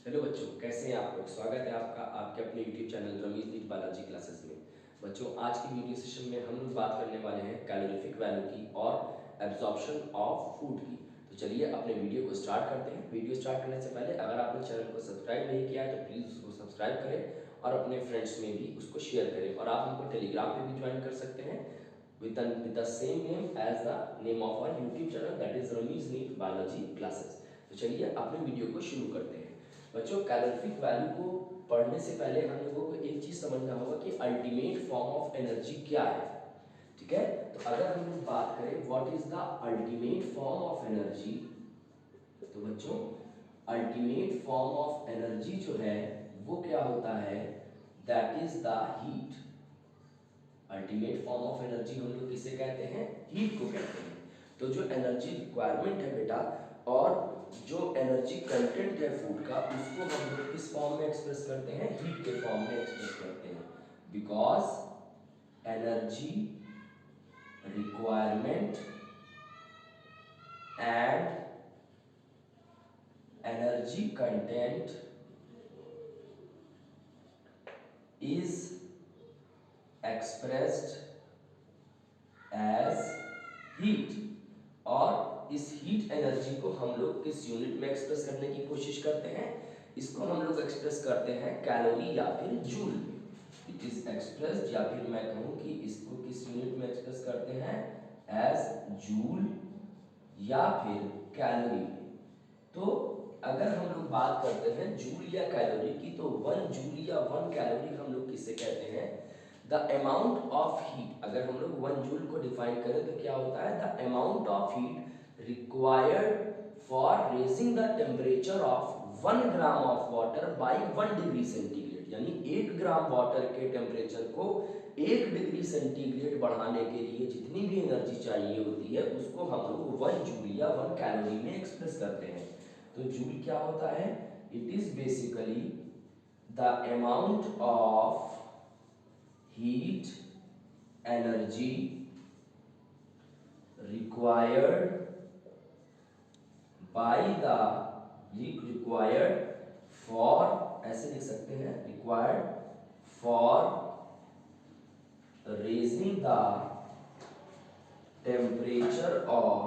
Hello बच्चों, कैसे हैं आप लोग। स्वागत है आपका आपके अपने YouTube channel Rameez NEET Balaji classes में। बच्चों, आज की वीडियो सेशन में हम लोग बात करने वाले हैं कैलोरीफिक वैल्यू की और एब्जॉर्प्शन ऑफ फूड की। तो चलिए अपने वीडियो को स्टार्ट करते हैं। वीडियो स्टार्ट करने से पहले अगर आपने चैनल को सब्सक्राइब नहीं किया है तो प्लीज़ उसको सब्सक्राइब करें और अपने फ्रेंड्स में भी उसको शेयर करें। और आप हमको टेलीग्राम पर भी ज्वाइन कर सकते हैं with the same name as the name of our YouTube channel, that is Ramiz Neat Biology Classes। तो चलिए अपने वीडियो को शुरू करते हैं। बच्चों, कैलोरीफिक वैल्यू को पढ़ने से पहले हम लोगों को एक चीज समझना होगा कि अल्टीमेट फॉर्म ऑफ एनर्जी क्या है। ठीक है, तो अगर हम लोग बात करें what is the ultimate form of energy, तो बच्चों अल्टीमेट फॉर्म ऑफ एनर्जी जो है वो क्या होता है, that is the heat. Ultimate form of energy हम लोग किसे कहते हैं, हीट को कहते हैं। तो जो एनर्जी रिक्वायरमेंट है बेटा और जो एनर्जी कंटेंट है फूड का, उसको हम लोग किस फॉर्म में एक्सप्रेस करते हैं, हीट के फॉर्म में एक्सप्रेस करते हैं। Because energy requirement and energy content is expressed as heat. और इस हीट एनर्जी को हम लोग किस यूनिट में एक्सप्रेस करने की कोशिश करते हैं, इसको हम लोग एक्सप्रेस करते हैं कैलोरी या फिर जूल में। इट इज एक्सप्रेस्ड, या फिर मैं कहूं कि इसको किस यूनिट में एक्सप्रेस करते हैं, एज जूल या फिर कैलोरी में। तो अगर हम लोग बात करते हैं जूल या कैलोरी की, तो 1 जूल या 1 कैलोरी हम लोग किसे कहते हैं, द अमाउंट ऑफ हीट। अगर हम लोग 1 जूल को डिफाइन करें तो क्या होता है, the amount of heat required for raising the temperature of 1 gram of water bye 1 degree centigrade. यानी 1 ग्राम वाटर के टेम्परेचर को 1 डिग्री सेंटीग्रेड बढ़ाने के लिए जितनी भी एनर्जी चाहिए होती है उसको हम लोग 1 जूल या 1 कैलोरी में एक्सप्रेस करते हैं। तो जूल क्या होता है, it is basically the amount of heat energy required by the required for, ऐसे लिख सकते हैं, required for raising the temperature of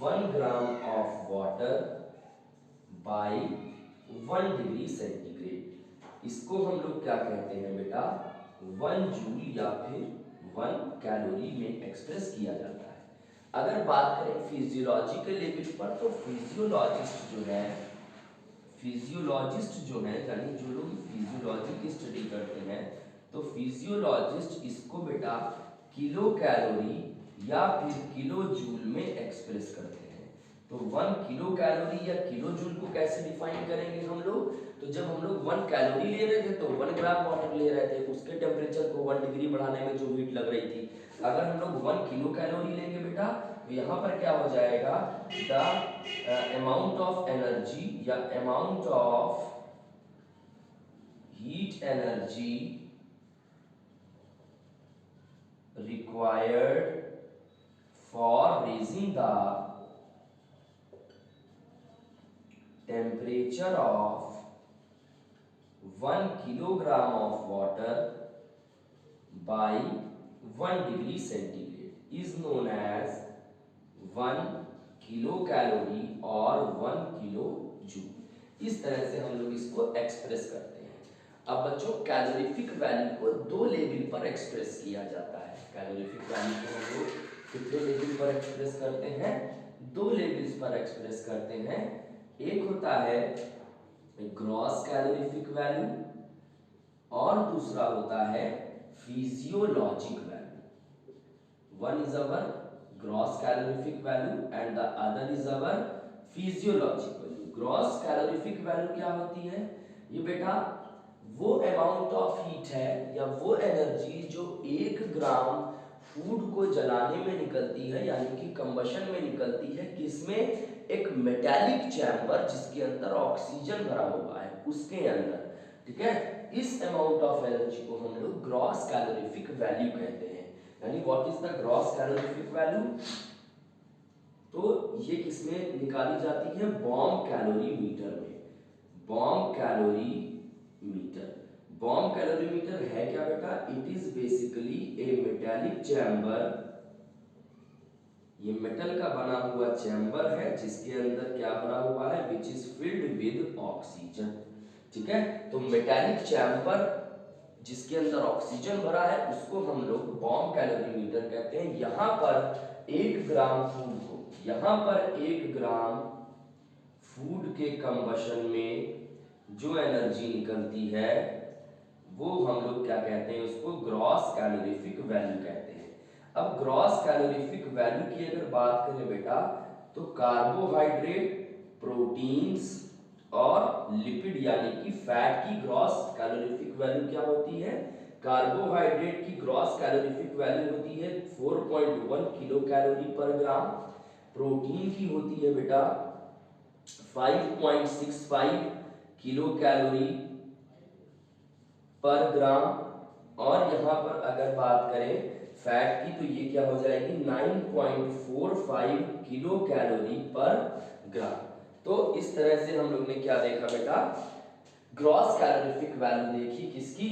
1 gram of water by 1 degree centigrade. इसको हम लोग क्या कहते हैं बेटा, 1 जूल या फिर 1 कैलोरी में एक्सप्रेस किया जाता है। अगर बात करें फिजियोलॉजिकल लेवल पर, तो फिजियोलॉजिस्ट जो है यानी जो लोग फिजियोलॉजी की स्टडी करते हैं, तो फिजियोलॉजिस्ट इसको बेटा किलो कैलोरी या फिर किलो जूल में एक्सप्रेस करते हैं। तो 1 किलो कैलोरी या किलो जूल को कैसे डिफाइन करेंगे हम लोग, तो जब हम लोग 1 कैलोरी ले रहे थे तो 1 ग्राम वाटर ले रहे थे, उसके टेम्परेचर को 1 डिग्री बढ़ाने में जो हीट लग रही थी। अगर हम लोग 1 किलो कैलोरी लेंगे बेटा, तो यहाँ पर क्या हो जाएगा, द अमाउंट ऑफ एनर्जी या amount of heat energy required for raising the temperature of 1 kilogram of water by 1 degree centigrade is known as 1 kilocalorie or 1 kilojoule। इस तरह से हम लोग इसको एक्सप्रेस करते हैं। अब बच्चों, कैलोरीफिक वैल्यू को 2 लेवल पर एक्सप्रेस किया जाता है। कैलोरीफिक वैल्यू को हम लोग कितने लेवल पर एक्सप्रेस करते हैं, 2 लेवल्स पर एक्सप्रेस करते हैं। एक होता है ग्रॉस कैलोरीफिक वैल्यू और दूसरा होता है physiologic value. One is our gross calorific value and the other is our physiologic value. Gross calorific value क्या होती है, ये बेटा वो अमाउंट ऑफ हीट है या वो एनर्जी जो 1 ग्राम फूड को जलाने में निकलती है, यानी कि कंबशन में निकलती है, किसमें, एक मेटालिक चैम्बर जिसके अंदर ऑक्सीजन भरा हुआ है उसके अंदर। ठीक है, इस अमाउंट ऑफ एनर्जी को हम लोग ग्रॉस कैलोरीफिक वैल्यू कहते हैं। यानी what is the gross calorific value, तो ये किसमें निकाली जाती है, बॉम्ब कैलोरी मीटर में। Bomb calorie meter. Bomb calorimeter है क्या बेटा? It is basically a metallic chamber. ये मेटल का बना हुआ चैम्बर है जिसके अंदर क्या भरा हुआ है? Which is filled with oxygen. ठीक है, तो मेटेलिक चैम्बर जिसके अंदर ऑक्सीजन भरा है उसको हम लोग बॉम्ब कैलोरीमीटर कहते हैं। यहां पर 1 ग्राम फूड को, यहां पर 1 ग्राम फूड के कंबशन में जो एनर्जी निकलती है वो हम लोग क्या कहते हैं? उसको ग्रॉस कैलोरीफिक वैल्यू कहते हैं। अब ग्रॉस कैलोरीफिक वैल्यू की अगर बात करें बेटा, तो कार्बोहाइड्रेट, प्रोटीन्स और लिपिड यानी कि फैट की ग्रॉस कैलोरीफिक वैल्यू क्या होती है? कार्बोहाइड्रेट की ग्रॉस कैलोरीफिक वैल्यू होती है 4.1 किलो कैलोरी पर ग्राम। प्रोटीन की होती है बेटा 5.65 किलो कैलोरी पर ग्राम। और यहां पर अगर बात करें फैट की, तो ये क्या हो जाएगी? 9.45 किलो कैलोरी पर ग्राम। तो इस तरह से हम लोग ने क्या देखा बेटा? ग्रॉस कैलोरीफिक वैल्यू देखी किसकी?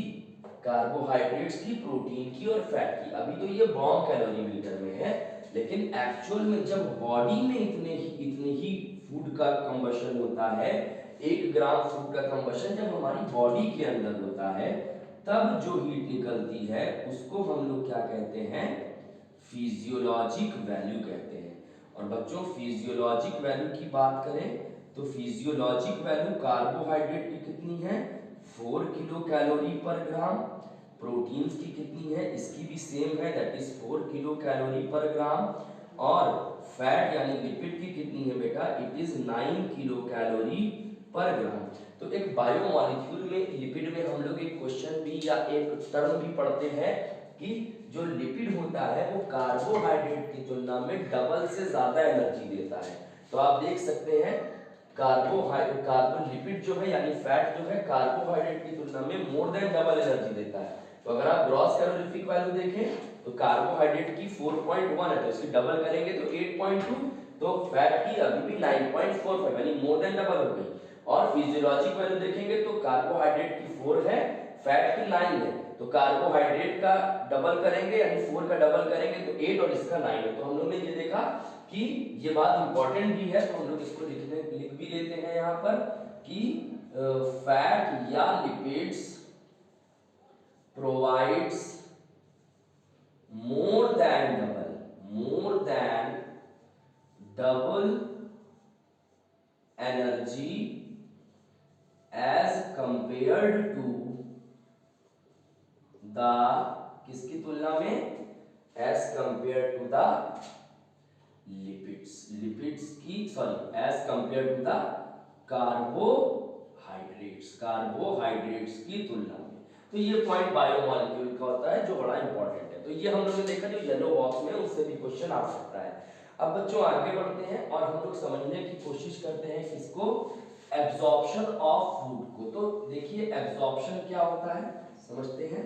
कार्बोहाइड्रेट्स की, प्रोटीन की और फैट की। अभी तो ये बॉम्ब कैलोरीमीटर में है, लेकिन एक्चुअल में जब बॉडी में इतने ही फूड का कंबशन होता है, 1 ग्राम फूड का कंबशन जब हमारी बॉडी के अंदर होता है, तब जो हीट निकलती है उसको हम लोग क्या कहते हैं? फिजियोलॉजिक वैल्यू कहते हैं। और बच्चों फिजियोलॉजिक वैल्यू की बात करें तो फिजियोलॉजिक वैल्यू कार्बोहाइड्रेट की कितनी है? 4 किलो कैलोरी पर ग्राम। प्रोटीन्स की कितनी है? इसकी भी सेम है, दैट इज 4 किलो कैलोरी पर ग्राम। और फैट यानी लिपिड की कितनी है बेटा? इट इज 9 किलो कैलोरी पर ग्राम। तो एक बायोमॉलिक्यूल में, लिपिड में हम लोग एक क्वेश्चन भी या एक टर्म भी पढ़ते हैं कि जो लिपिड होता है वो कार्बोहाइड्रेट की तुलना में डबल से ज्यादा एनर्जी देता है। तो आप देख सकते हैं कार्बन लिपिड जो है यानी फैट जो है कार्बोहाइड्रेट की तुलना में मोर देन डबल एनर्जी देता है। तो अगर आप ग्रॉस कैलोरीफिक वैल्यू देखें तो कार्बोहाइड्रेट की 4.1 है, तो इसकी डबल करेंगे तो 8.2, तो फैट की अभी भी 9.45 यानी मोर देन डबल हो गई। और फिजियोलॉजिक वैल्यू देखेंगे तो कार्बोहाइड्रेट की 4 है, फैट की 9 है, तो कार्बोहाइड्रेट का डबल करेंगे यानी 4 का डबल करेंगे तो 8 और इसका 9 है। तो हम लोग ने ये देखा कि ये बात इंपॉर्टेंट भी है, तो हम लोग इसको लिख भी लेते हैं यहाँ पर कि फैट या lipids provides more than double energy as compared to the, किसकी तुलना में? As compare to the lipids की, sorry, as compare to the carbohydrates की तुलना में। तो ये पॉइंट बायोमॉलिक्यूल का होता है जो बड़ा इंपॉर्टेंट है। तो ये हम लोग ने देखा जो येलो बॉक्स में, उससे भी क्वेश्चन आ सकता है। अब बच्चों आगे बढ़ते हैं और हम लोग समझने की कोशिश करते हैं किसको? एब्जॉर्प्शन ऑफ फूड को। तो देखिए एब्जॉर्प्शन क्या होता है, समझते हैं।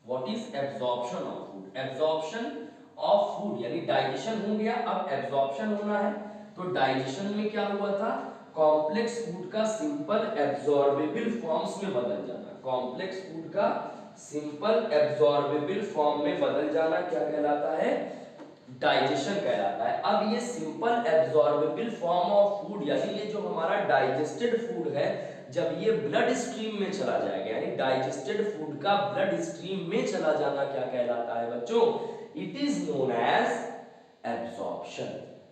What is absorption of food? Absorption of food यानी डाइजेशन हो गया, अब एब्जॉर्प्शन होना है। तो डाइजेशन में क्या हुआ था? कॉम्प्लेक्स फूड का सिंपल एब्जॉर्बेबल फॉर्म्स में बदल जाना। कॉम्प्लेक्स फूड का सिंपल एब्जॉर्बेबल फॉर्म में बदल जाना क्या कहलाता है? डाइजेशन कहलाता है। अब ये simple absorbable form of food यानी ये जो हमारा डाइजेस्टेड फूड है, जब ये ब्लड स्ट्रीम में चला जाएगा, यानी डाइजेस्टेड फूड का ब्लड स्ट्रीम में चला जाना क्या कहलाता है बच्चों? It is known as absorption.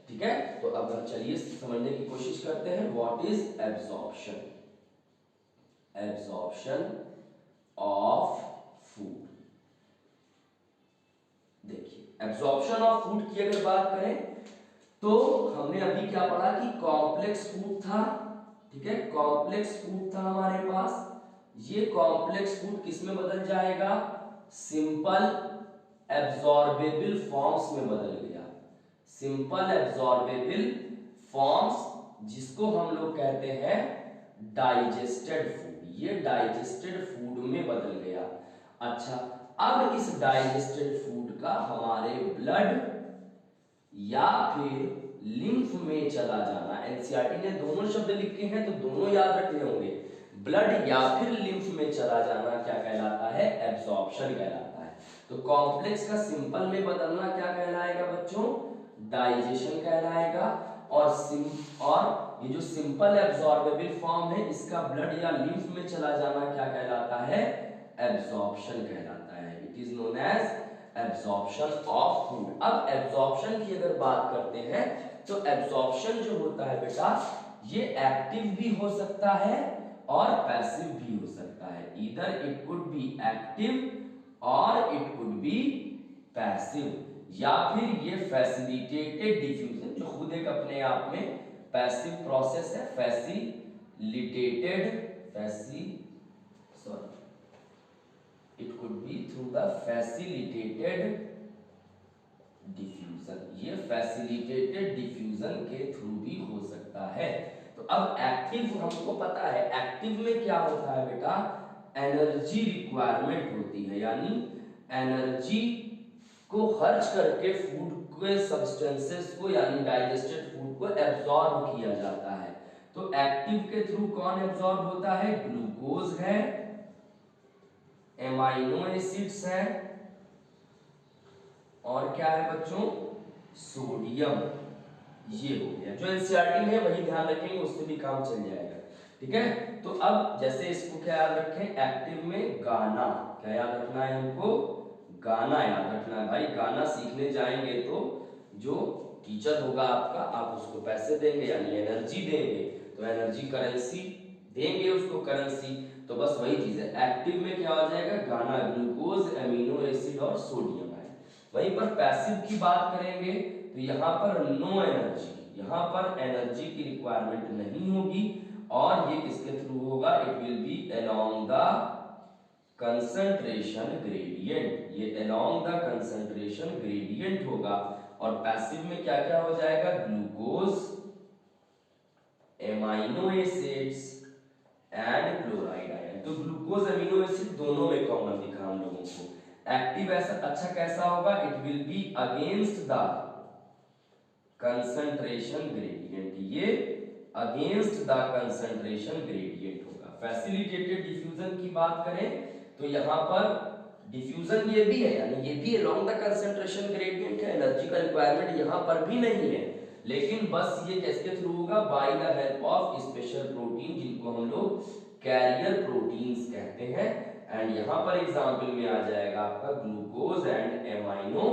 ठीक है, तो अब चलिए समझने की कोशिश करते हैं what is absorption. Absorption of food. देखिए एब्जॉर्प्शन ऑफ फूड की अगर बात करें तो हमने अभी क्या पढ़ा कि कॉम्प्लेक्स फूड था। ठीक है, कॉम्प्लेक्स फूड था हमारे पास। ये कॉम्प्लेक्स फूड किस में बदल जाएगा? सिंपल एब्जॉर्बेबल फॉर्म्स में बदल गया। सिंपल एब्जॉर्बेबल फॉर्म्स जिसको हम लोग कहते हैं डाइजेस्टेड फूड। ये डाइजेस्टेड फूड में बदल गया। अच्छा, अब इस डाइजेस्टेड फूड का हमारे ब्लड या फिर लिम्फ में चला जाना, एनसीईआरटी ने दोनों शब्द लिखे हैं तो दोनों याद रखने होंगे। ब्लड या फिर लिम्फ में चला जाना क्या कहलाता है? एब्जॉर्प्शन कहलाता है। तो कॉम्प्लेक्स का सिंपल में बदलना क्या कहलाएगा बच्चों? डाइजेशन कहलाएगा। और ये जो सिंपल एब्जॉर्बेबल फॉर्म है इसका ब्लड या लिम्फ में चला जाना क्या कहलाता है? एब्जॉर्प्शन कहलाता है। It is known as absorption of food. अब एब्जॉर्प्शन की अगर बात करते हैं तो एब्जॉर्प्शन जो होता है बेटा ये एक्टिव भी हो सकता है और पैसिव भी हो सकता है। Either it could be active और इट कुड बी पैसिव, या फिर ये फैसिलिटेटेड डिफ्यूजन जो खुद एक अपने आप में पैसिव प्रोसेस है, it could be through the facilitated diffusion. ये फैसिलिटेटेड डिफ्यूजन के थ्रू भी हो सकता है। तो अब एक्टिव हमको पता है, एक्टिव में क्या होता है बेटा? एनर्जी रिक्वायरमेंट होती है, यानी एनर्जी को खर्च करके फूड के सब्सटेंसेस को यानी डाइजेस्टेड फूड को एब्जॉर्ब किया जाता है। तो एक्टिव के थ्रू कौन एब्जॉर्ब होता है? ग्लूकोज है, एमाइनो एसिड्स है, और क्या है बच्चों? सोडियम। ये हो गया जो एनसीईआरटी में है वही ध्यान रखेंगे, उससे भी काम चल जाएगा। ठीक है, तो अब जैसे इसको क्या याद रखें? एक्टिव में गाना, क्या याद रखना है हमको? गाना याद रखना है भाई। गाना सीखने जाएंगे तो जो टीचर होगा आपका, आप उसको पैसे देंगे यानी एनर्जी देंगे, तो एनर्जी करेंसी देंगे उसको, करेंसी। तो बस वही चीज है, एक्टिव में क्या हो जाएगा? गाना, ग्लूकोज, एमिनो एसिड और सोडियम है। वहीं पर पैसिव की बात करेंगे तो यहाँ पर नो एनर्जी, यहाँ पर एनर्जी की रिक्वायरमेंट नहीं होगी, और ये किसके थ्रू होगा? It will be along the concentration gradient. ये अलोंग द कंसंट्रेशन ग्रेडियंट होगा। और पैसिव में क्या क्या हो जाएगा? Glucose, amino acids and chloride ion. तो ग्लूकोज एमिनो एसिड दोनों में कॉमन दिखा हम लोगों को। एक्टिव ऐसा अच्छा कैसा होगा? It will be against the concentration gradient, ये अगेंस्ट द कंसंट्रेशन ग्रेडियंट होगा। फैसिलिटेटेड डिफ्यूजन की बात करें तो यहाँ पर डिफ्यूजन ये भी है, यानी ये भी अलोंग द कंसंट्रेशन ग्रेडियंट है, एनर्जी का रिक्वायरमेंट यहाँ पर भी नहीं है, लेकिन बस ये किसके थ्रू होगा? By the help of special protein, जिनको हम लोग कैरियर प्रोटीन्स कहते हैं। एंड यहाँ पर एग्जाम्पल में आ जाएगा आपका ग्लूकोज एंड एमाइनो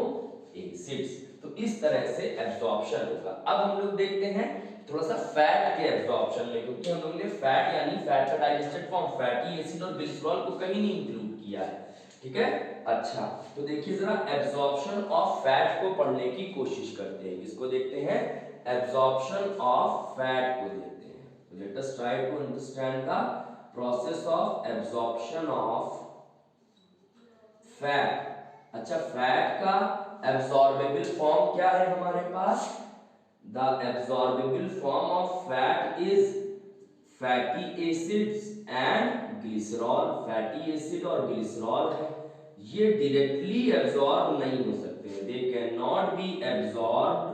एसिड्स। तो इस तरह से एब्जॉर्प्शन होगा। अब हम लोग देखते हैं थोड़ा सा फैट के एब्जॉर्प्शन में, क्योंकि हम लोग ने फैट यानी फैट का डाइजेस्टेड फॉर्म फैटी एसिड और ग्लिसरॉल को कहीं नहीं इंक्लूड किया है। ठीक है, अच्छा तो देखिए जरा एब्जॉर्प्शन ऑफ फैट को पढ़ने की कोशिश करते हैं। इसको देखते हैं, एब्जॉर्प्शन ऑफ फैट को देखते हैं। Let us try to understand the process of absorption of fat. अच्छा, फैट का एब्जॉर्बेबल फॉर्म क्या है हमारे पास? The absorbable form of fat is fatty acids and glycerol. Fatty acid और ग्लिसरॉल है, ये डायरेक्टली एब्जॉर्ब नहीं हो सकते, they can not be absorbed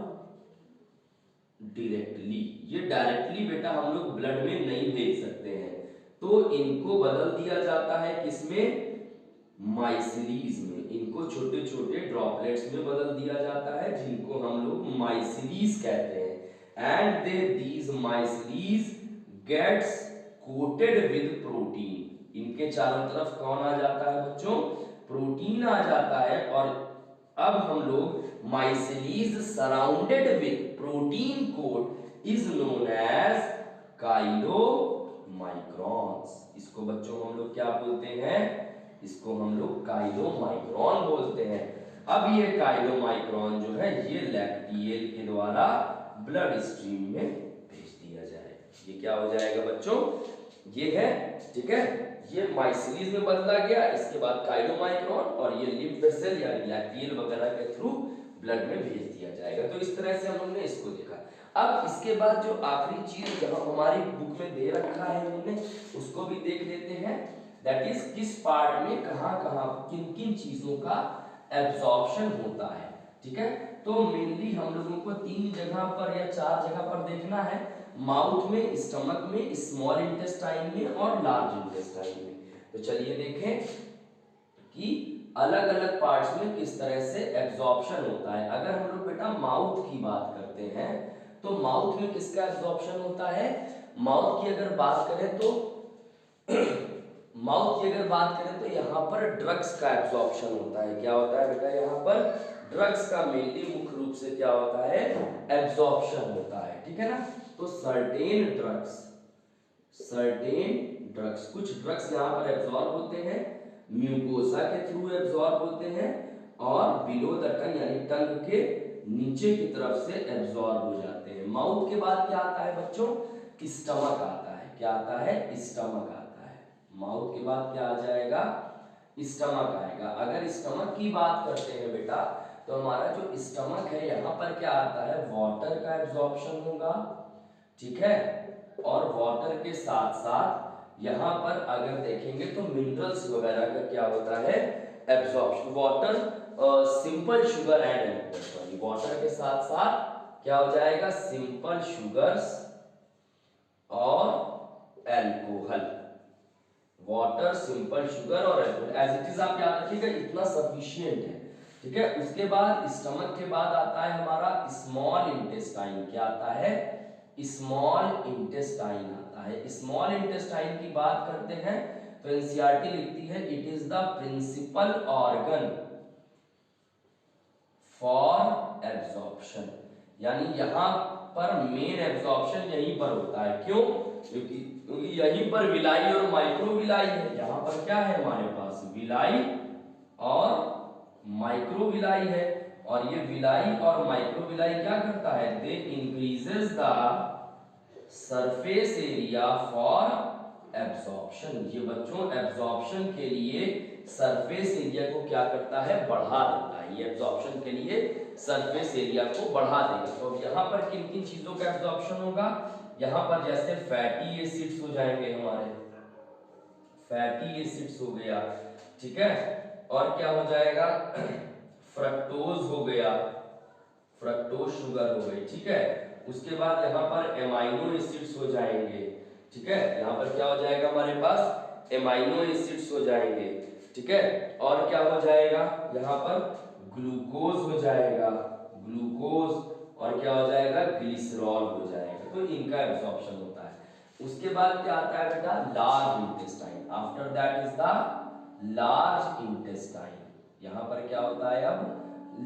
directly. ये डायरेक्टली बेटा हम लोग ब्लड में नहीं भेज सकते हैं, तो इनको बदल दिया जाता है किसमें? माइसिलीज में। इनको छोटे छोटे ड्रॉपलेट्स में बदल दिया जाता है, जिनको हम लोग माइसिलीज कहते हैं। And they these micelles gets coated with protein. इनके चारों तरफ कौन आ जाता है बच्चों? प्रोटीन आ जाता है। और अब हम लोग micelles surrounded with protein coat is known as chylomicrons. इसको बच्चों हम लोग क्या बोलते हैं? इसको हम लोग काइलोमाइक्रॉन बोलते हैं। अब ये काइलोमाइक्रॉन जो है ये लैक्टियल के द्वारा ब्लड स्ट्रीम में भेज दिया जाए। ये क्या हो जाएगा बच्चों? ये है, ठीक है, ये माइसिलीज में बदला गया, इसके बाद काइलोमाइक्रॉन, और ये लिम्फ वेसल यानी लैक्टियल वगैरह के थ्रू ब्लड में भेज दिया जाएगा। तो इस तरह से हम लोगों ने इसको देखा। अब इसके बाद जो आखिरी चीज जहां हमारी बुक में दे रखा है हमने उसको भी देख लेते हैं। दैट इज किस पार्ट में कहां कहां किन किन चीजों का एब्जॉर्प्शन होता है। ठीक है, तो मेनली हम लोगों को 3 जगह पर या 4 जगह पर देखना है, माउथ में, स्टमक में, स्मॉल इंटेस्टाइन में और लार्ज इंटेस्टाइन में। तो चलिए देखें कि अलग अलग पार्ट्स में किस तरह से एब्जॉर्प्शन होता है। अगर हम लोग बेटा माउथ की बात करते हैं तो माउथ में किसका एब्जॉर्प्शन होता है? माउथ की अगर बात करें तो यहाँ पर ड्रग्स का एब्जॉर्प्शन होता है। क्या होता है बेटा? यहाँ पर ड्रग्स का मेनली मुख्य रूप से क्या होता है? एब्जॉर्प्शन होता है। ठीक है ना? तो सर्टेन ड्रग्स, कुछ ड्रग्स यहाँ पर एब्जॉर्ब होते हैं, म्यूकोसा के थ्रू एब्जॉर्ब होते हैं और बिलो द टंग यानी टंग के नीचे की तरफ से एब्जॉर्ब हो जाते हैं। माउथ के बाद क्या आता है बच्चों? स्टमक आता है। क्या आता है? स्टमक आता है। माउथ के बाद क्या आ जाएगा? स्टमक आएगा। अगर स्टमक की बात करते हैं बेटा तो हमारा जो स्टमक है यहाँ पर क्या आता है? वाटर का एब्जॉर्प्शन होगा। ठीक है? और वाटर के साथ साथ यहाँ पर अगर देखेंगे तो मिनरल्स वगैरह का क्या होता है? Absorption. Water, simple sugar and alcohol, sorry, water के साथ साथ क्या हो जाएगा? सिंपल शुगर्स और एल्कोहल। वाटर, सिंपल शुगर और एल्कोहल एज इट इज आप याद रखिएगा, इतना सफिशिएंट है। ठीक है? उसके बाद स्टमक के बाद आता है हमारा स्मॉल इंटेस्टाइन। क्या आता है? स्मॉल इंटेस्टाइन आता है। स्मॉल इंटेस्टाइन की बात करते हैं तो एनसीईआरटी लिखती है it is the principal organ for absorption, यानी यहां पर मेन एब्जॉर्प्शन यहीं पर होता है। क्यों? क्योंकि यहीं पर विलाई और माइक्रोविलाई है। यहां पर क्या है हमारे पास? विलाई और माइक्रोविलाई है। और ये विलाई और माइक्रोविलाई क्या करता है? They increases the surface area for absorption. ये बच्चों एब्जॉर्प्शन के लिए सरफेस एरिया को क्या करता है? बढ़ा देता है। ये एब्जॉर्प्शन के लिए सरफेस एरिया को बढ़ा देगा। तो अब यहाँ पर किन किन चीजों का एब्जॉर्प्शन होगा? यहाँ पर जैसे फैटी एसिड्स हो जाएंगे हमारे, फैटी एसिड्स हो गया। ठीक है? और क्या हो जाएगा? फ्रक्टोज हो गया, फ्रक्टोज शुगर हो गई। ठीक है? उसके बाद यहाँ पर एमाइनो एसिड्स हो जाएंगे। ठीक है? यहाँ पर क्या हो जाएगा हमारे पास? एमाइनो एसिड्स हो जाएंगे। ठीक है? और क्या हो जाएगा? यहाँ पर ग्लूकोज हो जाएगा, ग्लूकोज, और क्या हो जाएगा? ग्लिसरॉल हो जाएगा। तो इनका एब्जॉर्प्शन होता है। उसके बाद क्या आता है बेटा? Large intestine. After that is the large intestine. यहाँ पर क्या होता है? अब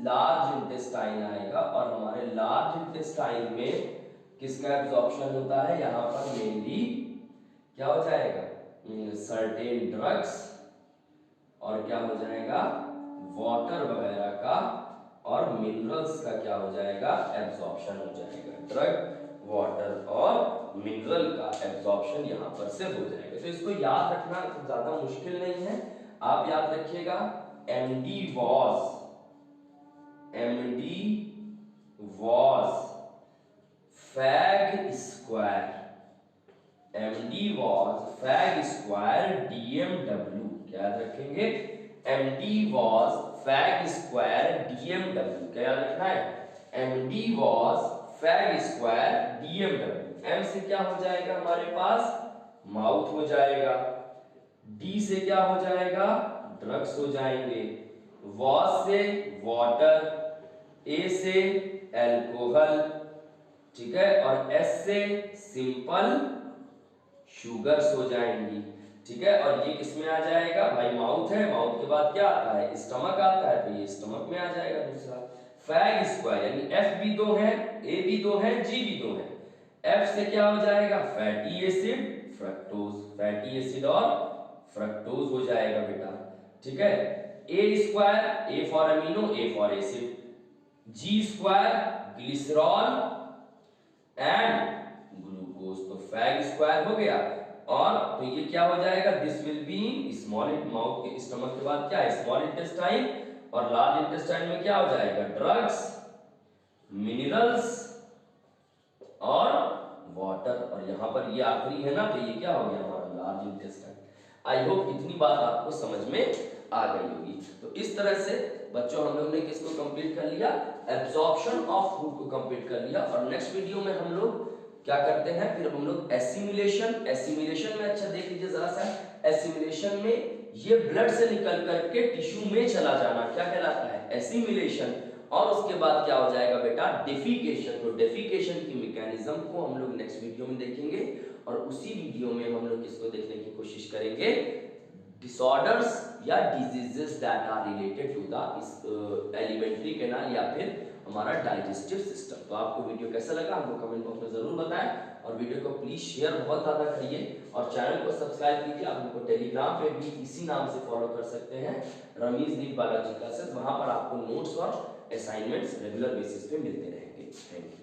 लार्ज इंटेस्टाइन आएगा और हमारे लार्ज इंटेस्टाइन में किसका एब्जॉर्प्शन होता है? यहाँ पर मेनली क्या हो जाएगा? सर्टेन ड्रग्स और क्या हो जाएगा? वाटर वगैरह का और मिनरल्स का क्या हो जाएगा? एब्जॉर्प्शन हो जाएगा। ड्रग, वाटर और मिनरल का एब्जॉर्प्शन यहाँ पर से हो जाएगा। तो इसको याद रखना ज्यादा मुश्किल नहीं है। आप याद रखिएगा MD was fag square, MD was fag square DMW। क्या याद रखेंगे? MD was fag square DMW। क्या याद रखना है? MD was fag square DMW। M से क्या हो जाएगा हमारे पास? माउथ हो जाएगा। D से क्या हो जाएगा? ड्रग्स हो जाएंगे। वॉश से वाटर, ए से एल्कोहल, ठीक है, और एस से सिंपल शुगर्स हो जाएंगी। ठीक है? और ये किस में आ जाएगा भाई? माउथ है, माउथ के बाद क्या आता है? स्टमक आता है, तो ये स्टमक में आ जाएगा दूसरा। फैग स्क्वायर यानी एफ भी दो है, ए भी दो है, जी भी दो है। एफ से क्या हो जाएगा? Fatty acid, fructose, fatty acid और फ्रक्टोज हो जाएगा बेटा। ठीक है? A square, A for amino, A for acid, G square glycerol and glucose, तो फैग स्क्वायर हो गया। और तो ये क्या हो जाएगा? This will be small, mouth के स्टमक के बाद क्या है? स्मॉल इंटेस्टाइन, और लार्ज इंटेस्टाइन में क्या हो जाएगा? ड्रग्स, मिनरल्स और वाटर, और यहां पर ये आखिरी है ना, तो ये क्या हो गया हमारा? Large intestine. आई होप इतनी बात आपको समझ में आ गई होगी। तो इस तरह से बच्चों हम लोग ने किसको कंप्लीट कर लिया, एब्जॉर्प्शन ऑफ फूड को कंप्लीट कर लिया। और नेक्स्ट वीडियो में हम लोग क्या करते हैं, फिर हम लोग एसिमिलेशन, एसिमिलेशन में अच्छा देख लीजिए जरा सा, एसिमिलेशन में ये ब्लड से निकल करके टिश्यू में चला जाना क्या कहलाता है, एसिमिलेशन। और उसके बाद क्या हो जाएगा बेटा, डेफिकेशन। तो डेफिकेशन की मैकेनिज्म को हम लोग नेक्स्ट वीडियो में देखेंगे। और उसी वीडियो में हम लोग किसको देखने की कोशिश करेंगे, डिसऑर्डर्स या diseases that are related to the elementary canal या फिर हमारा डाइजेस्टिव सिस्टम। तो आपको वीडियो कैसा लगा हमको कमेंट बॉक्स में जरूर बताएं, और वीडियो को प्लीज शेयर बहुत ज्यादा करिए, और चैनल को सब्सक्राइब कीजिए। आप हमको टेलीग्राम पे भी इसी नाम से फॉलो कर सकते हैं, रमीज दीप बालाजी क्लासेस। वहां पर आपको नोट्स और असाइनमेंट्स रेगुलर बेसिस पे मिलते रहेंगे। Thank you.